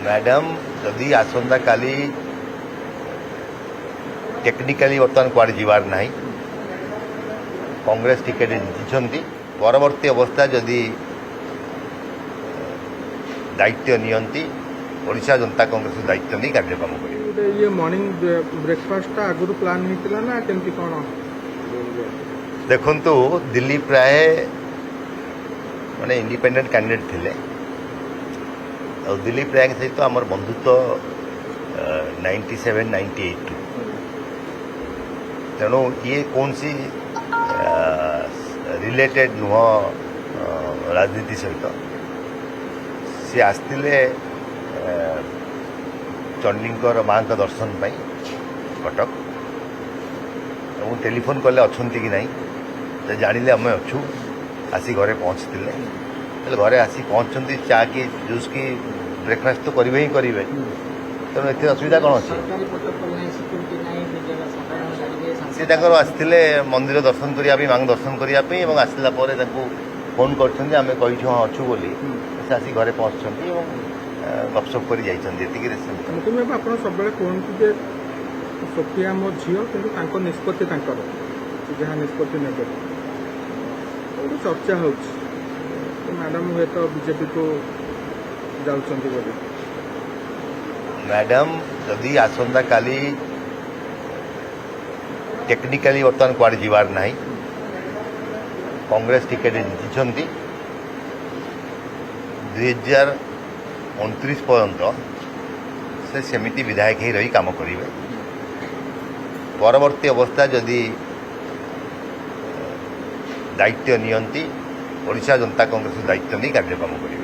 Madam जदि आसंता काली technically बर्तमान कुआड़े जीवार ना कांग्रेस टिकेट जीति परवर्ती अवस्था जदि दायित्व नियंती ओडिशा जनता कांग्रेस दायित्व नहीं कार्यक्रम करेंगे। ये मॉर्निंग ब्रेकफास्ट आगुरी प्लान नहीं ना केमती कौन देखु दिल्ली प्राय माने इंडिपेंडेंट कैंडिडेट थिले और दिलीप राय सहित आमर बंधुत्व 97-98 तेणु ये कौन सी रिलेटेड नुह राजनीति सहित सी आसते चंडीकर माँ का दर्शन पाई कटक और टेलीफोन कले अच्छा कि नहीं जानिले आम अच्छू आसी घरे पहुँचते घरे आसी पहुँचती चा की जूस की ब्रेकफास्ट तो करेंगे ही करेंगे तेणु एत असुविधा कौन अच्छे सी आसते मंदिर दर्शन करने माँ दर्शन करने आसला फोन करें कही हाँ अच्छू बोली से आसी घरे पहुँचती गपसप कर आप सब कहते जे सोफिया मो झील कि निष्पत्ति जहाँ निष्पत्ति ने चर्चा हो मैडम हुए तो बीजेपी को जाऊँगी बोली मैडम जदि आसंता काली टेक्निकाली बर्तमान कुआड़े जीवार ना कांग्रेस टिकेट जीति 2029 पर्यंत से सेमिति विधायक ही रही काम करेंगे परवर्ती अवस्था जदि दायित्व नियंती ओडिशा जनता कांग्रेस दायित्व नहीं कार्यक्रम करेंगे।